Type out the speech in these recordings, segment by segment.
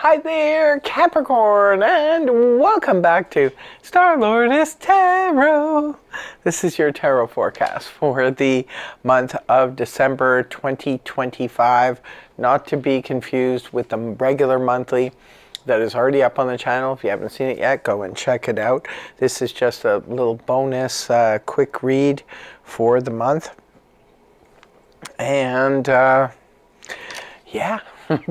Hi there, Capricorn, and welcome back to Star-Lordess Tarot. This is your tarot forecast for the month of December 2025, not to be confused with the regular monthly that is already up on the channel. If you haven't seen it yet, go and check it out. This is just a little bonus quick read for the month. And yeah.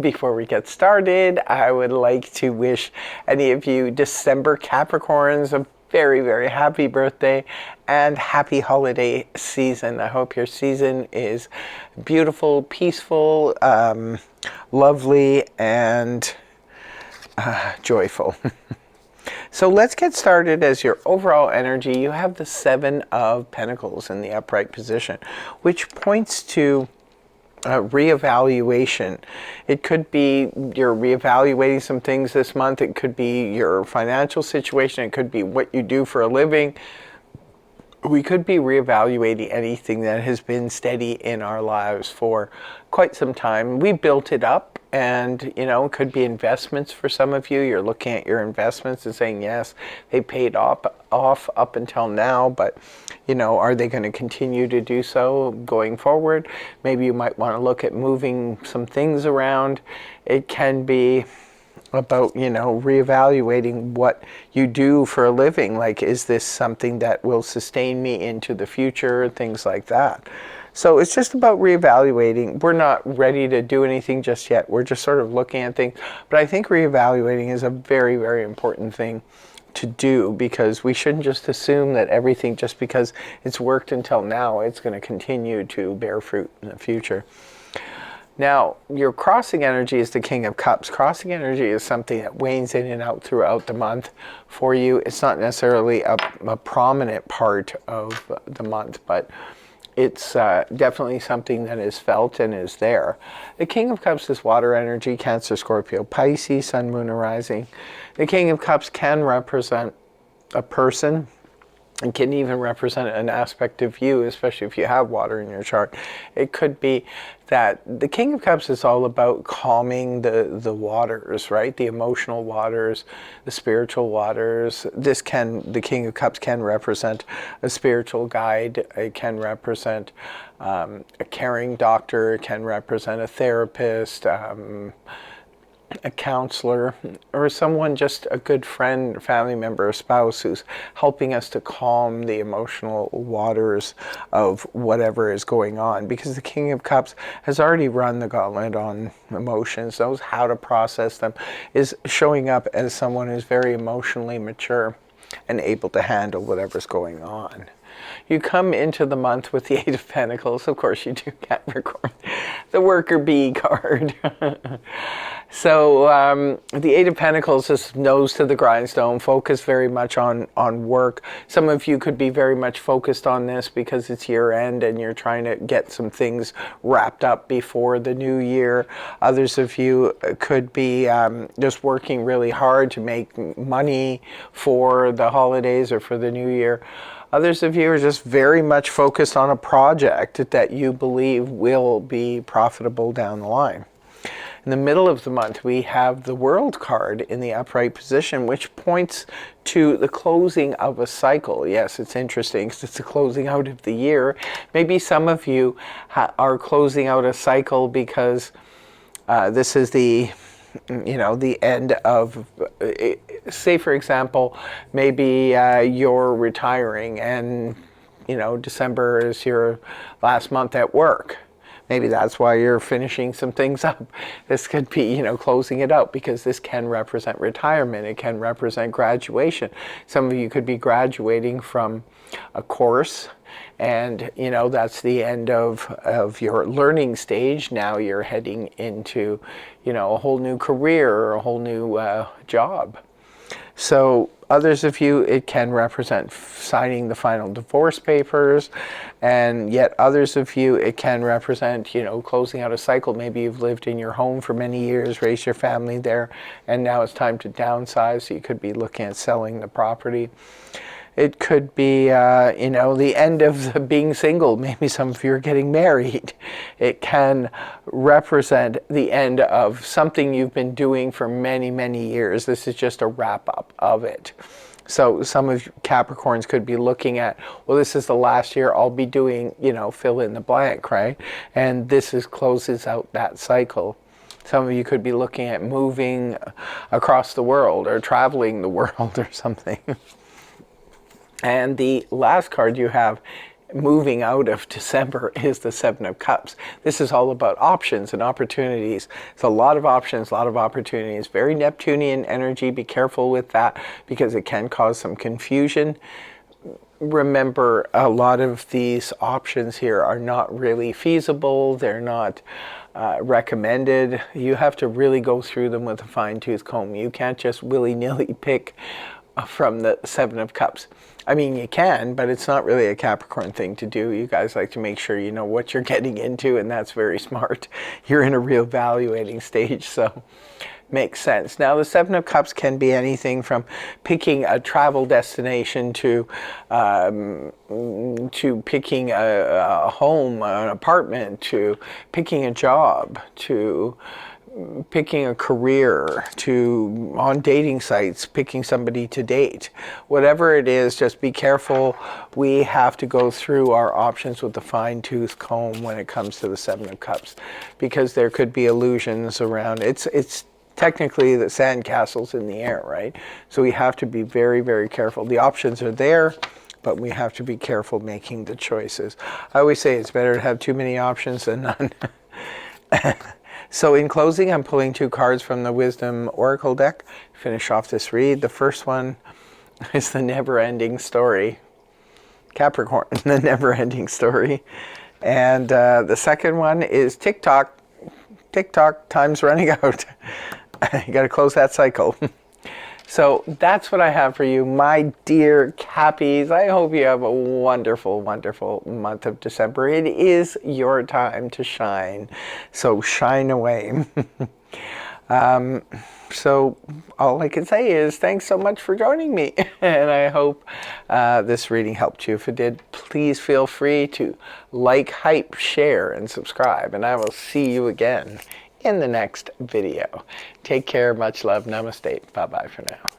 Before we get started, I would like to wish any of you December Capricorns a very, very happy birthday and happy holiday season. I hope your season is beautiful, peaceful, lovely, and joyful. So let's get started. As your overall energy, you have the Seven of Pentacles in the upright position, which points to reevaluation. It could be you're reevaluating some things this month. It could be your financial situation. It could be what you do for a living. We could be reevaluating anything that has been steady in our lives for quite some time. We built it up, and you know, it could be investments for some of you. You're looking at your investments and saying, yes, they paid off up until now, but you know, are they going to continue to do so going forward? Maybe you might want to look at moving some things around. It can be about, you know, reevaluating what you do for a living. Like, is this something that will sustain me into the future? Things like that. So it's just about reevaluating. We're not ready to do anything just yet. We're just sort of looking at things. But I think reevaluating is a very, very important thing to do, because we shouldn't just assume that everything, just because it's worked until now, it's going to continue to bear fruit in the future. Now, your crossing energy is the King of Cups. Crossing energy is something that wanes in and out throughout the month for you. It's not necessarily a prominent part of the month, but it's definitely something that is felt and is there. The King of Cups is water energy, Cancer, Scorpio, Pisces, Sun, Moon, and Rising. The King of Cups can represent a person. It can even represent an aspect of you, especially if you have water in your chart. It could be that the King of Cups is all about calming the waters, right? The emotional waters, the spiritual waters. The King of Cups can represent a spiritual guide. It can represent a caring doctor. It can represent a therapist, a counselor, or someone, just a good friend, family member, or spouse who's helping us to calm the emotional waters of whatever is going on. Because the King of Cups has already run the gauntlet on emotions, knows how to process them, is showing up as someone who's very emotionally mature and able to handle whatever's going on. You come into the month with the Eight of Pentacles. Of course you do, Capricorn. The worker bee card. So the Eight of Pentacles is nose to the grindstone, focus very much on work. Some of you could be very much focused on this because it's year end and you're trying to get some things wrapped up before the new year. Others of you could be just working really hard to make money for the holidays or for the new year. Others of you are just very much focused on a project that you believe will be profitable down the line. In the middle of the month, we have the World card in the upright position, which points to the closing of a cycle. Yes, it's interesting because it's the closing out of the year. Maybe some of you are closing out a cycle because this is the end of, say for example, maybe you're retiring and, December is your last month at work. Maybe that's why you're finishing some things up. This could be, closing it out, because this can represent retirement. It can represent graduation. Some of you could be graduating from a course, and that's the end of your learning stage. Now you're heading into a whole new career or a whole new job. So others of you, it can represent signing the final divorce papers, and yet others of you, it can represent closing out a cycle. Maybe you've lived in your home for many years, raised your family there, and now it's time to downsize. So you could be looking at selling the property. It could be, you know, the end of being single. Maybe some of you are getting married. It can represent the end of something you've been doing for many, many years. This is just a wrap up of it. So some of Capricorns could be looking at, well, this is the last year I'll be doing, you know, fill in the blank, right? And this closes out that cycle. Some of you could be looking at moving across the world or traveling the world or something. And the last card you have moving out of December is the Seven of Cups. This is all about options and opportunities. It's a lot of options, a lot of opportunities. Very Neptunian energy. Be careful with that because it can cause some confusion. Remember, a lot of these options here are not really feasible. They're not recommended. You have to really go through them with a fine-tooth comb. You can't just willy-nilly pick from the Seven of Cups. I mean, you can, but it's not really a Capricorn thing to do. You guys like to make sure you know what you're getting into, and that's very smart. You're in a real evaluating stage, so makes sense. Now, the Seven of Cups can be anything from picking a travel destination to picking a home, an apartment, to picking a job, to picking a career, to on dating sites, picking somebody to date. Whatever it is, just be careful. We have to go through our options with a fine-tooth comb when it comes to the Seven of Cups, because there could be illusions around. It's technically the sandcastles in the air, right? So we have to be very, very careful. The options are there, but we have to be careful making the choices. I always say it's better to have too many options than none. So in closing, I'm pulling 2 cards from the Wisdom Oracle deck. Finish off this read. The first one is the never-ending story. Capricorn, the never-ending story. And the second one is tick-tock. Tick-tock, time's running out. You got to close that cycle. So that's what I have for you, my dear Cappies. I hope you have a wonderful, wonderful month of December. It is your time to shine. So shine away. So all I can say is thanks so much for joining me. And I hope this reading helped you. If it did, please feel free to like, hype, share, and subscribe. And I will see you again in the next video. Take care. Much love. Namaste. Bye-bye for now.